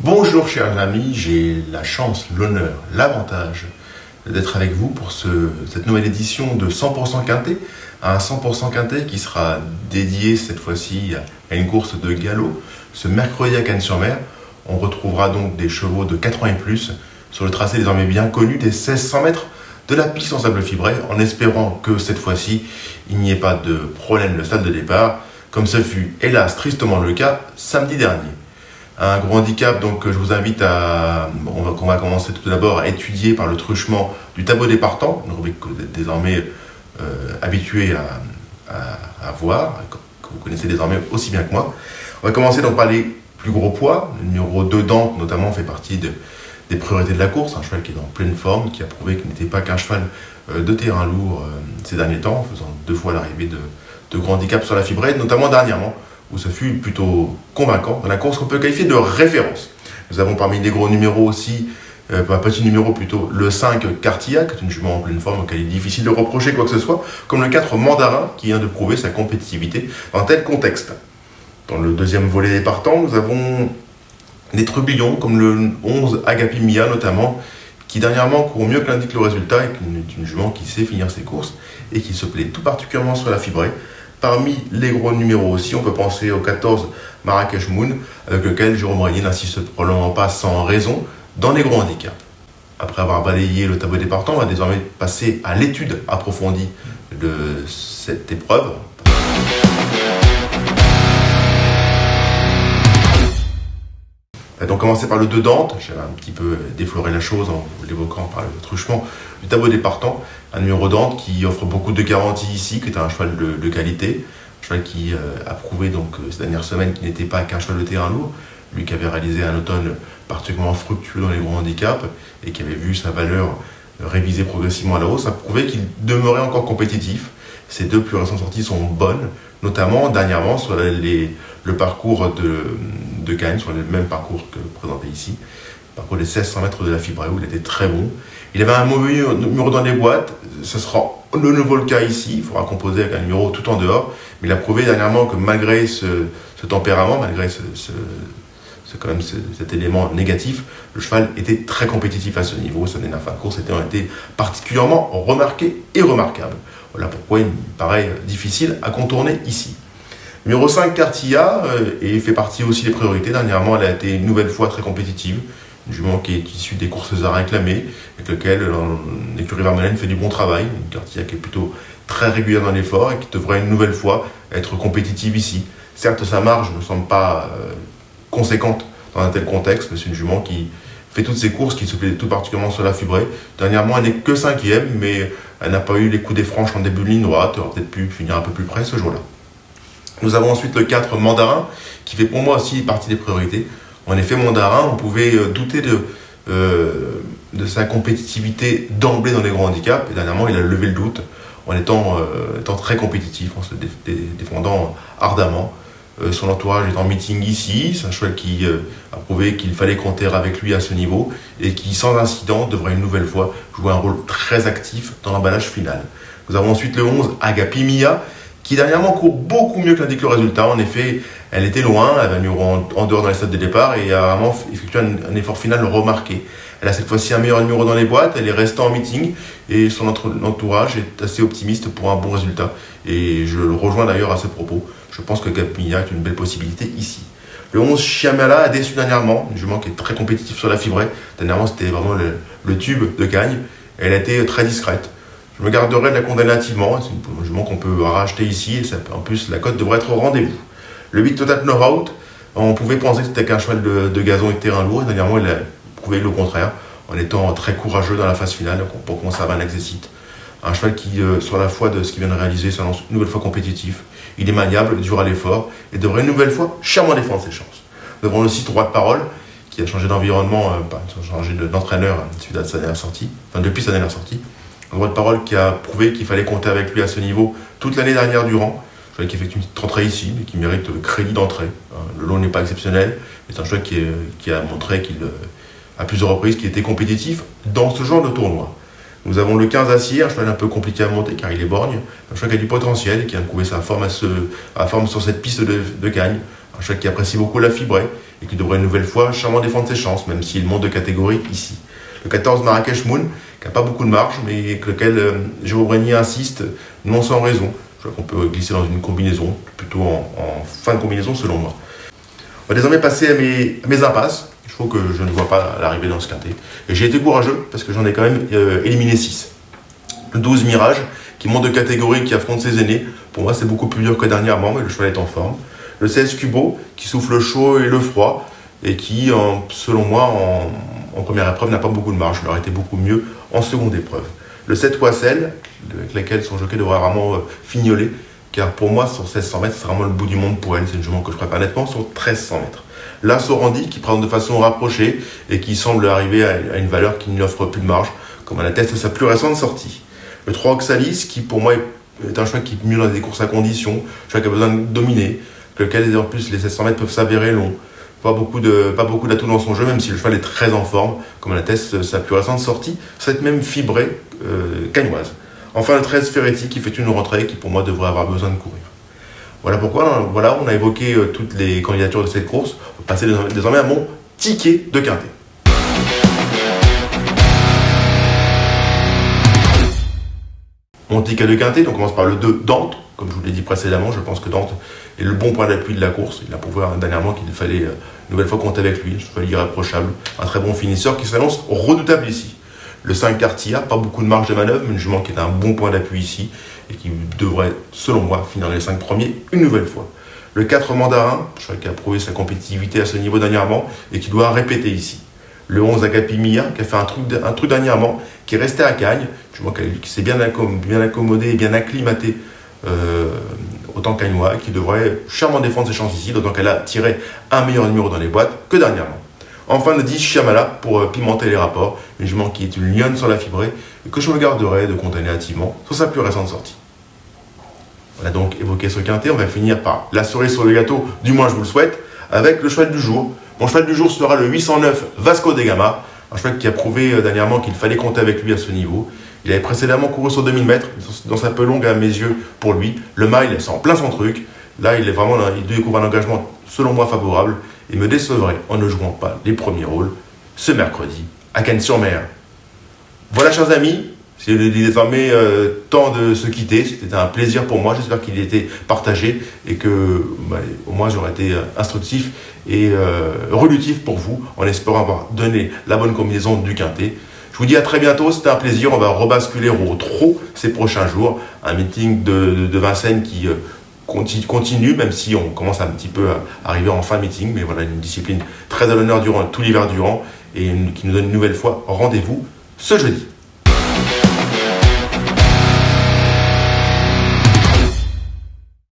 Bonjour chers amis, j'ai la chance, l'honneur, l'avantage d'être avec vous pour cette nouvelle édition de 100% Quintet. Un 100% Quintet qui sera dédié cette fois-ci à une course de galop. Ce mercredi à Cannes-sur-Mer, on retrouvera donc des chevaux de 4 ans et plus sur le tracé désormais bien connu des 1600 mètres de la piste en sable fibré, en espérant que cette fois-ci, il n'y ait pas de problème de stade de départ, comme ce fut hélas tristement le cas samedi dernier. Un gros handicap, donc je vous invite on va commencer tout d'abord à étudier par le truchement du tableau des partants, une rubrique que vous êtes désormais habitué à voir, que vous connaissez désormais aussi bien que moi. On va commencer donc par les plus gros poids. Le numéro 2 Dante notamment fait partie des priorités de la course, un cheval qui est en pleine forme, qui a prouvé qu'il n'était pas qu'un cheval de terrain lourd ces derniers temps, en faisant 2 fois l'arrivée de grands handicaps sur la fibrée, notamment dernièrement, où ce fut plutôt convaincant dans la course qu'on peut qualifier de référence. Nous avons parmi les gros numéros aussi, un petit numéro plutôt, le 5 Cartillac, qui est une jument en pleine forme auquel il est difficile de reprocher quoi que ce soit, comme le 4 Mandarin, qui vient de prouver sa compétitivité dans un tel contexte. Dans le deuxième volet des partants, nous avons des trublions, comme le 11 Agapi Mia notamment, qui dernièrement court mieux que l'indique le résultat, et est une jument qui sait finir ses courses, et qui se plaît tout particulièrement sur la fibrée. Parmi les gros numéros aussi, on peut penser au 14 Marrakech Moon, avec lequel Jérôme Régnier n'insiste probablement pas sans raison dans les gros handicaps. Après avoir balayé le tableau des partants, on va désormais passer à l'étude approfondie de cette épreuve. Donc commencer par le 2 Dante, j'avais un petit peu défloré la chose en l'évoquant par le truchement du tableau des partants, un numéro Dante qui offre beaucoup de garanties ici, qui est un cheval de qualité, un cheval qui a prouvé donc ces dernières semaines qu'il n'était pas qu'un cheval de terrain lourd, lui qui avait réalisé un automne particulièrement fructueux dans les gros handicaps et qui avait vu sa valeur révisée progressivement à la hausse, a prouvé qu'il demeurait encore compétitif. Ces 2 plus récentes sorties sont bonnes, notamment dernièrement sur le parcours de Cannes, sur le même parcours que présenté ici, le parcours des 1600 mètres de la fibrée où il était très bon. Il avait un mauvais numéro dans les boîtes, ce sera de nouveau le cas ici, il faudra composer avec un numéro tout en dehors, mais il a prouvé dernièrement que malgré ce tempérament, malgré cet élément négatif, le cheval était très compétitif à ce niveau. Sa dernière fin de course a été particulièrement remarquée et remarquable. Voilà pourquoi il me paraît difficile à contourner ici. Numéro 5, Cartilla, et fait partie aussi des priorités. Dernièrement, elle a été une nouvelle fois très compétitive. Une jument qui est issue des courses à réclamer, avec lequel l'écurie Vermeulen fait du bon travail. Une Cartilla qui est plutôt très régulière dans l'effort et qui devrait une nouvelle fois être compétitive ici. Certes, sa marge ne semble pas conséquente dans un tel contexte, mais c'est une jument qui fait toutes ses courses, qui se plaît tout particulièrement sur la fibrée. Dernièrement, elle n'est que 5e, mais elle n'a pas eu les coups des franches en début de ligne droite. Elle aurait peut-être pu finir un peu plus près ce jour-là. Nous avons ensuite le 4 Mandarin, qui fait pour moi aussi partie des priorités. En effet, Mandarin, on pouvait douter de sa compétitivité d'emblée dans les grands handicaps. Et dernièrement, il a levé le doute en étant très compétitif, en se défendant ardemment. Son entourage est en meeting ici. C'est un cheval qui a prouvé qu'il fallait compter avec lui à ce niveau et qui, sans incident, devrait une nouvelle fois jouer un rôle très actif dans l'emballage final. Nous avons ensuite le 11 Agapi Mia, qui dernièrement court beaucoup mieux que l'indique le résultat. En effet, elle était loin, elle avait un numéro en dehors dans les stades de départ et a vraiment effectué un effort final remarqué. Elle a cette fois-ci un meilleur numéro dans les boîtes, elle est restée en meeting et son entourage est assez optimiste pour un bon résultat. Et je le rejoins d'ailleurs à ce propos. Je pense que Gapmia est une belle possibilité ici. Le 11 Chiamala a déçu dernièrement, une jument qui est très compétitive sur la fibrée. Dernièrement, c'était vraiment le tube de Cagnes. Elle a été très discrète. Je me garderai de la condamner activement. C'est une jument qu'on peut racheter ici. Et en plus, la cote devrait être au rendez-vous. Le 8 Total Know-Out, on pouvait penser que c'était qu'un cheval de gazon et de terrain lourd. Et dernièrement, il a prouvé le contraire, en étant très courageux dans la phase finale pour conserver un exécite. Un cheval qui, sur la foi de ce qu'il vient de réaliser, s'annonce une nouvelle fois compétitif. Il est maniable, dur à l'effort, et devrait une nouvelle fois chèrement défendre ses chances. Nous avons le 6 Droit de Parole, qui a changé d'environnement, changé d'entraîneur suite à sa dernière sortie, depuis sa dernière sortie. Un Droit de Parole qui a prouvé qu'il fallait compter avec lui à ce niveau toute l'année dernière durant. Un cheval qui effectue une petite rentrée ici, mais qui mérite le crédit d'entrée. Le lot n'est pas exceptionnel, mais c'est un cheval qui a montré qu'il, à plusieurs reprises, qu'il était compétitif dans ce genre de tournoi. Nous avons le 15 Acier, un cheval un peu compliqué à monter car il est borgne, un cheval qui a du potentiel et qui a prouvé sa forme, sur cette piste de Cagnes, un cheval qui apprécie beaucoup la fibrée et qui devrait une nouvelle fois charmant défendre ses chances, même s'il monte de catégorie ici. Le 14 Marrakech Moon, qui n'a pas beaucoup de marge, mais avec lequel Jérôme Brenier insiste, non sans raison. Je crois qu'on peut glisser dans une combinaison, plutôt en fin de combinaison selon moi. On va désormais passer à mes impasses. Il faut que je ne vois pas l'arrivée dans ce quintet. Et j'ai été courageux parce que j'en ai quand même éliminé 6. Le 12 Mirage, qui monte de catégorie, qui affronte ses aînés. Pour moi, c'est beaucoup plus dur que dernièrement, mais le cheval est en forme. Le 16 Cubo, qui souffle le chaud et le froid, et qui, selon moi, en première épreuve, n'a pas beaucoup de marge. Il aurait été beaucoup mieux en seconde épreuve. Le 7 Wassel, avec laquelle son jockey devrait vraiment fignoler, car pour moi, sur 1600 mètres, c'est vraiment le bout du monde pour elle. C'est une jument que je prépare nettement sur 1300 mètres. Là, Sorandi, qui présente de façon rapprochée et qui semble arriver à une valeur qui ne lui offre plus de marge, comme elle atteste sa plus récente sortie. Le 3 Oxalis, qui pour moi est un cheval qui est mieux dans des courses à conditions, un cheval qui a besoin de dominer, lequel en plus les 700 mètres peuvent s'avérer longs. Pas beaucoup d'atouts dans son jeu, même si le cheval est très en forme, comme l'atteste sa plus récente sortie, cette même fibrée cagnoise. Enfin, le 13 Ferretti, qui fait une rentrée et qui pour moi devrait avoir besoin de courir. Voilà pourquoi, on a évoqué toutes les candidatures de cette course. On va passer désormais à mon ticket de quintet. Mon ticket de quintet, on commence par le 2 Dante. Comme je vous l'ai dit précédemment, je pense que Dante est le bon point d'appui de la course. Il a prouvé dernièrement qu'il fallait une nouvelle fois compter avec lui. Un cheval irréprochable, un très bon finisseur qui s'annonce redoutable ici. Le 5 Cartier, pas beaucoup de marge de manœuvre, mais une jument qui est un bon point d'appui ici et qui devrait, selon moi, finir les 5 premiers une nouvelle fois. Le 4 Mandarin, je crois qu'il a prouvé sa compétitivité à ce niveau dernièrement et qui doit répéter ici. Le 11 Agapimia, qui a fait un truc dernièrement, qui est resté à Cagnes, je vois qui s'est bien accommodé et bien acclimaté au temps cagnois, qui devrait charmant défendre ses chances ici, d'autant qu'elle a tiré un meilleur numéro dans les boîtes que dernièrement. Enfin, le 10 Chiamala pour pimenter les rapports, une jument qui est une lionne sur la fibrée et que je me garderai de condamner hâtivement sur sa plus récente sortie. On a donc évoqué ce quintet, on va finir par la cerise sur le gâteau, du moins je vous le souhaite, avec le cheval du jour. Mon cheval du jour sera le 809 Vasco de Gama, un cheval qui a prouvé dernièrement qu'il fallait compter avec lui à ce niveau. Il avait précédemment couru sur 2000 mètres, dans sa peu longue à mes yeux pour lui. Le mile, c'est en plein son truc. Là, il découvre un engagement, selon moi, favorable et me décevrait en ne jouant pas les premiers rôles ce mercredi à Cagnes-sur-Mer. Voilà, chers amis, c'est désormais temps de se quitter. C'était un plaisir pour moi. J'espère qu'il a été partagé et que au moins j'aurais été instructif et relutif pour vous en espérant avoir donné la bonne combinaison du quintet. Je vous dis à très bientôt, c'était un plaisir. On va rebasculer au trot ces prochains jours. Un meeting de Vincennes qui continue, même si on commence un petit peu à arriver en fin de meeting. Mais voilà, une discipline très à l'honneur durant tout l'hiver durant et qui nous donne une nouvelle fois rendez-vous ce jeudi.